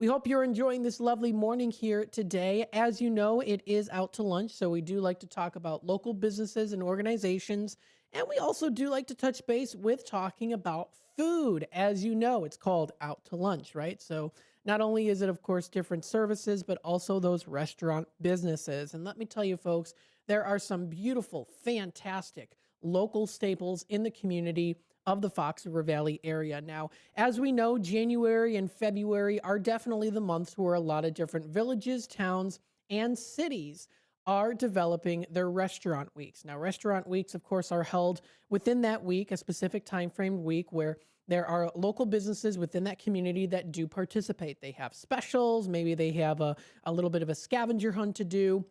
We hope you're enjoying this lovely morning here today. As you know, it is out to lunch, so we do like to talk about local businesses and organizations. And we also do like to touch base with talking about food. As you know, it's called out to lunch, right? So not only is it, of course, different services, but also those restaurant businesses. And let me tell you, folks, there are some beautiful, fantastic local staples in the community of the Fox River Valley area. Now, as we know, January and February are definitely the months where a lot of different villages, towns, and cities are developing their restaurant weeks. Now, restaurant weeks, of course, are held within that week, a specific time frame week where there are local businesses within that community that do participate. They have specials, maybe they have a little bit of a scavenger hunt to do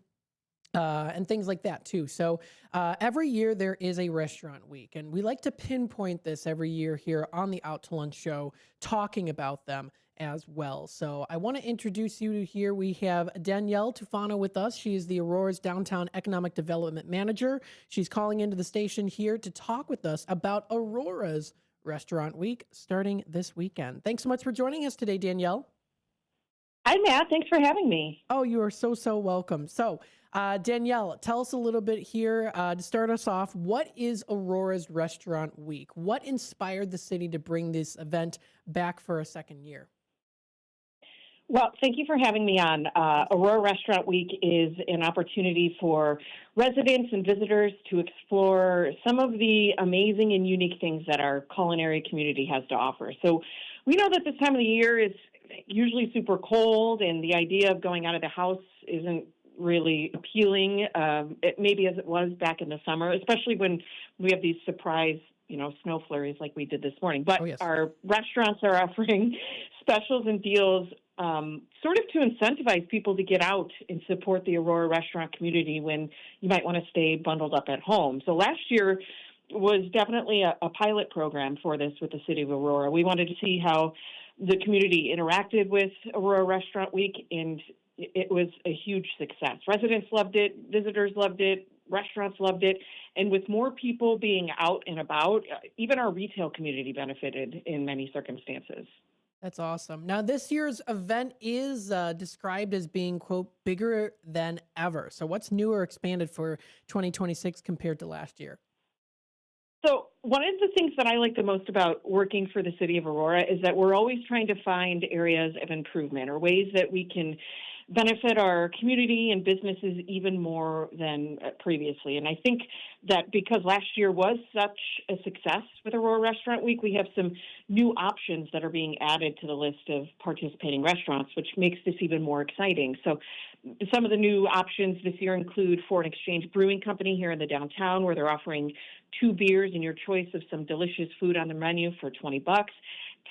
and things like that too. So every year there is a restaurant week, and we like to pinpoint this every year here on the Out to Lunch show, talking about them as well. So I want to introduce you to here. We have Danielle Tufano with us. She is the Aurora's Downtown Economic Development Manager. She's calling into the station here to talk with us about Aurora's Restaurant Week starting this weekend. Thanks so much for joining us today, Danielle. Hi, Matt. Thanks for having me. Oh, you are so welcome. So, Danielle, tell us a little bit here to start us off. What is Aurora's Restaurant Week? What inspired the city to bring this event back for a second year? Well, thank you for having me on. Aurora Restaurant Week is an opportunity for residents and visitors to explore some of the amazing and unique things that our culinary community has to offer. So we know that this time of the year is usually super cold, and the idea of going out of the house isn't really appealing, maybe as it was back in the summer, especially when we have these surprise snow flurries like we did this morning. But Oh, yes. our restaurants are offering specials and deals sort of to incentivize people to get out and support the Aurora restaurant community when you might want to stay bundled up at home. So last year was definitely a pilot program for this with the city of Aurora. We wanted to see how the community interacted with Aurora Restaurant Week, and it was a huge success. Residents loved it, visitors loved it, restaurants loved it, and with more people being out and about, even our retail community benefited in many circumstances. That's awesome. Now, this year's event is described as being, quote, bigger than ever. So what's new or expanded for 2026 compared to last year? So one of the things that I like the most about working for the city of Aurora is that we're always trying to find areas of improvement or ways that we can benefit our community and businesses even more than previously. And I think that because last year was such a success with Aurora Restaurant Week, we have some new options that are being added to the list of participating restaurants, which makes this even more exciting. So some of the new options this year include Foreign Exchange Brewing Company here in the downtown, where they're offering 2 beers and your choice of some delicious food on the menu for $20.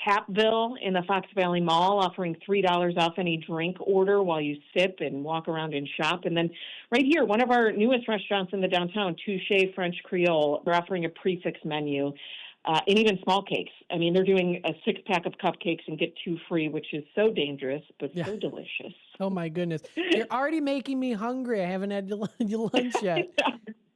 Tapville in the Fox Valley Mall offering $3 off any drink order while you sip and walk around and shop. And then right here, one of our newest restaurants in the downtown, Touche French Creole, they're offering a prefix menu and even small cakes. I mean, they're doing a 6-pack of cupcakes and get 2 free, which is so dangerous, but Yeah. so delicious. Oh my goodness. You're already making me hungry. I haven't had your lunch yet.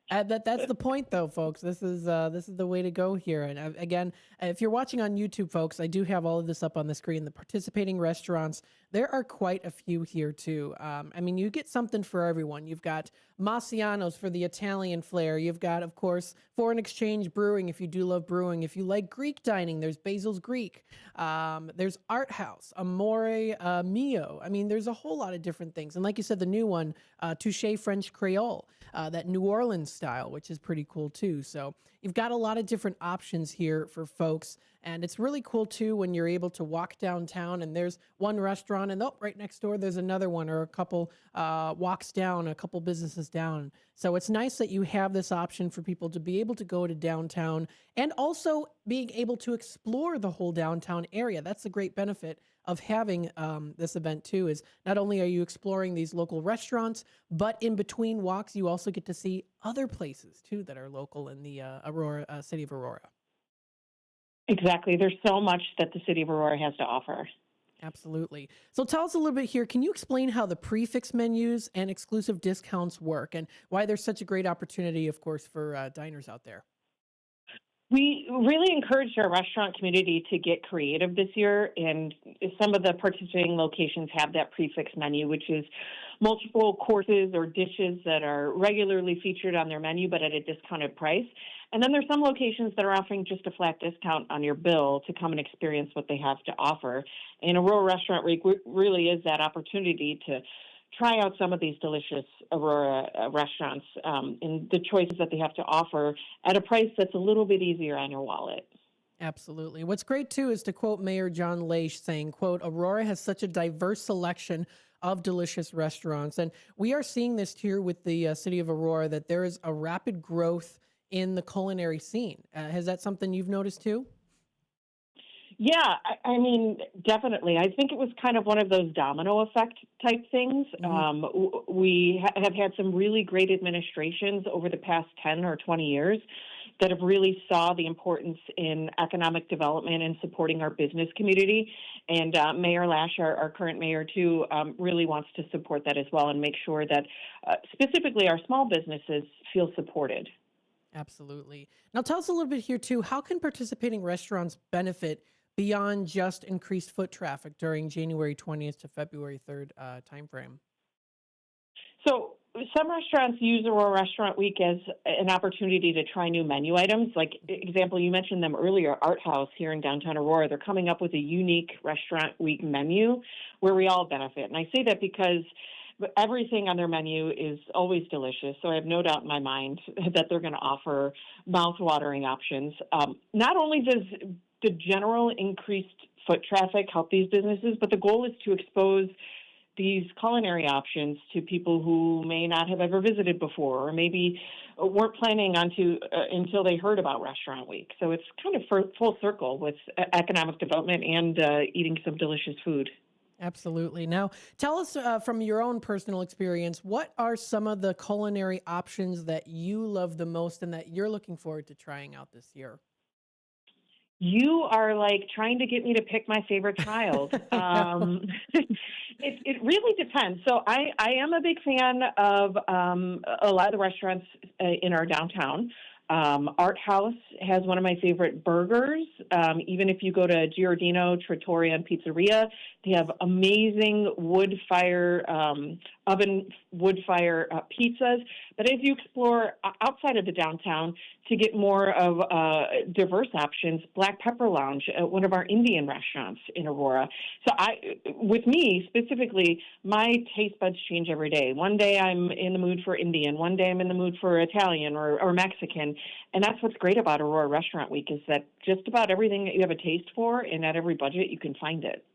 That's the point, though, folks. This is the way to go here. And again, if you're watching on YouTube, folks, I do have all of this up on the screen. The participating restaurants, there are quite a few here too. I mean, you get something for everyone. You've got Massiano's for the Italian flair. You've got, of course, Foreign Exchange Brewing if you do love brewing. If you like Greek dining, there's Basil's Greek. There's Art House, Amore Mio. I mean, there's a whole lot of different things. And like you said, the new one, Touche French Creole, that New Orleans style, which is pretty cool too. So you've got a lot of different options here for folks. And it's really cool too when you're able to walk downtown and there's one restaurant and right next door there's another one, or a couple walks down, a couple businesses down. So it's nice that you have this option for people to be able to go to downtown and also being able to explore the whole downtown area. That's a great benefit of having this event too, is not only are you exploring these local restaurants, but in between walks, you also get to see other places too that are local in the city of Aurora. Exactly. There's so much that the city of Aurora has to offer. Absolutely. So tell us a little bit here. Can you explain how the prefix menus and exclusive discounts work and why there's such a great opportunity, of course, for diners out there? We really encouraged our restaurant community to get creative this year, and some of the participating locations have that prefix menu, which is multiple courses or dishes that are regularly featured on their menu but at a discounted price. And then there's some locations that are offering just a flat discount on your bill to come and experience what they have to offer. And Aurora Restaurant Week really is that opportunity to try out some of these delicious Aurora restaurants and the choices that they have to offer at a price that's a little bit easier on your wallet. Absolutely. What's great too is to quote Mayor John Leish saying, quote, Aurora has such a diverse selection of delicious restaurants. And we are seeing this here with the city of Aurora, that there is a rapid growth in the culinary scene. Has that something you've noticed too? Yeah, I mean, definitely. I think it was kind of one of those domino effect type things. Hmm. We have had some really great administrations over the past 10 or 20 years that have really saw the importance in economic development and supporting our business community. And Mayor Lash, our current mayor too, really wants to support that as well and make sure that specifically our small businesses feel supported. Absolutely. Now tell us a little bit here too. How can participating restaurants benefit beyond just increased foot traffic during January 20th to February 3rd timeframe? So some restaurants use Aurora Restaurant Week as an opportunity to try new menu items. Like example, you mentioned them earlier, Art House here in downtown Aurora. They're coming up with a unique Restaurant Week menu where we all benefit. And I say that because everything on their menu is always delicious. So I have no doubt in my mind that they're going to offer mouth-watering options. Not only does the general increased foot traffic help these businesses, but the goal is to expose these culinary options to people who may not have ever visited before or maybe weren't planning on to until they heard about Restaurant Week. So it's kind of full circle with economic development and eating some delicious food. Absolutely. Now, tell us from your own personal experience, what are some of the culinary options that you love the most and that you're looking forward to trying out this year? You are like trying to get me to pick my favorite child. I know. It really depends. So I am a big fan of a lot of the restaurants in our downtown. Art House has one of my favorite burgers. Even if you go to Giordino, Trattoria, and Pizzeria, they have amazing wood fire oven wood fire pizzas. But as you explore outside of the downtown to get more of diverse options, Black Pepper Lounge, one of our Indian restaurants in Aurora. So with me specifically, my taste buds change every day. One day I'm in the mood for Indian, one day I'm in the mood for Italian or Mexican, and that's what's great about Aurora Restaurant Week is that just about everything that you have a taste for and at every budget you can find it.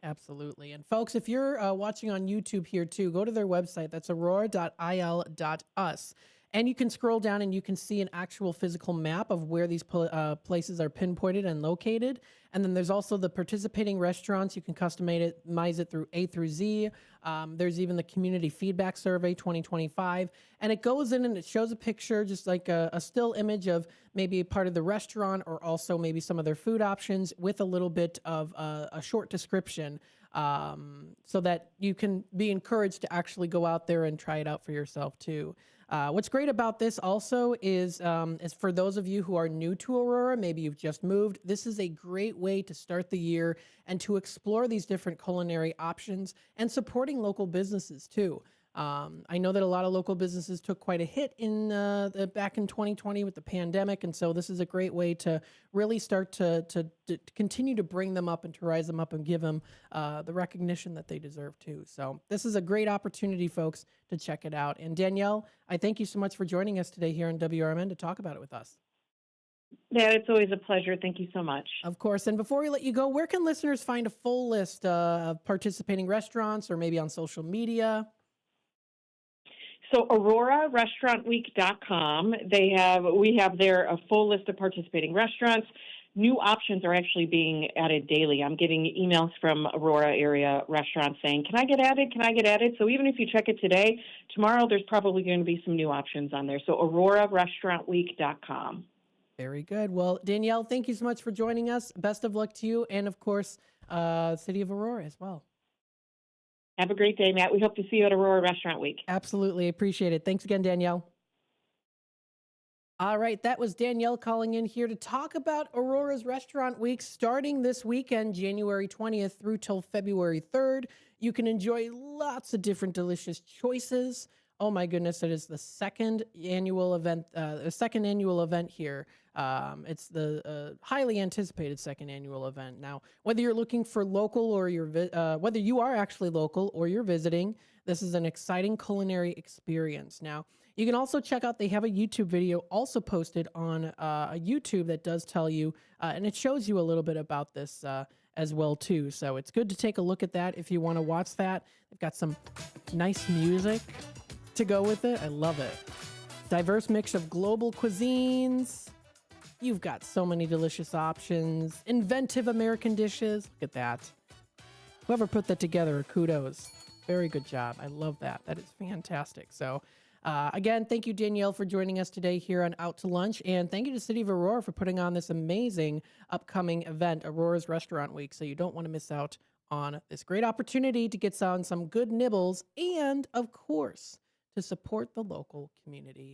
Absolutely. And folks, if you're watching on YouTube here too, go to their website. That's aurora.il.us. And you can scroll down and you can see an actual physical map of where these places are pinpointed and located. And then there's also the participating restaurants. You can customize it through A through Z. There's even the community feedback survey 2025. And it goes in and it shows a picture, just like a still image of maybe a part of the restaurant or also maybe some of their food options with a little bit of a short description, so that you can be encouraged to actually go out there and try it out for yourself too. What's great about this also is for those of you who are new to Aurora, maybe you've just moved, this is a great way to start the year and to explore these different culinary options and supporting local businesses too. I know that a lot of local businesses took quite a hit back in 2020 with the pandemic, and so this is a great way to really start to continue to bring them up and to rise them up and give them the recognition that they deserve too. So this is a great opportunity, folks, to check it out. And Danielle, I thank you so much for joining us today here on WRMN to talk about it with us. Yeah, it's always a pleasure. Thank you so much. Of course. And before we let you go, where can listeners find a full list of participating restaurants or maybe on social media? So AuroraRestaurantWeek.com, we have there a full list of participating restaurants. New options are actually being added daily. I'm getting emails from Aurora area restaurants saying, "Can I get added? Can I get added?" So even if you check it today, tomorrow there's probably going to be some new options on there. So AuroraRestaurantWeek.com. Very good. Well, Danielle, thank you so much for joining us. Best of luck to you, and of course, City of Aurora as well. Have a great day, Matt. We hope to see you at Aurora Restaurant Week. Absolutely appreciate it. Thanks again, Danielle. All right, that was Danielle calling in here to talk about Aurora's Restaurant Week starting this weekend, January 20th through till February 3rd. You can enjoy lots of different delicious choices. Oh my goodness, it is the second annual event here. It's the highly anticipated second annual event. Now, whether you're looking for local or whether you are actually local or you're visiting, this is an exciting culinary experience. Now, you can also check out, they have a YouTube video also posted on a YouTube that does tell you, and it shows you a little bit about this as well too. So it's good to take a look at that if you want to watch that. They've got some nice music to go with it. I love it. Diverse mix of global cuisines. You've got so many delicious options. Inventive American dishes. Look at that. Whoever put that together, kudos. Very good job. I love that. That is fantastic. So, again, thank you, Danielle, for joining us today here on Out to Lunch. And thank you to City of Aurora for putting on this amazing upcoming event, Aurora's Restaurant Week. So you don't want to miss out on this great opportunity to get on some good nibbles and, of course, to support the local community.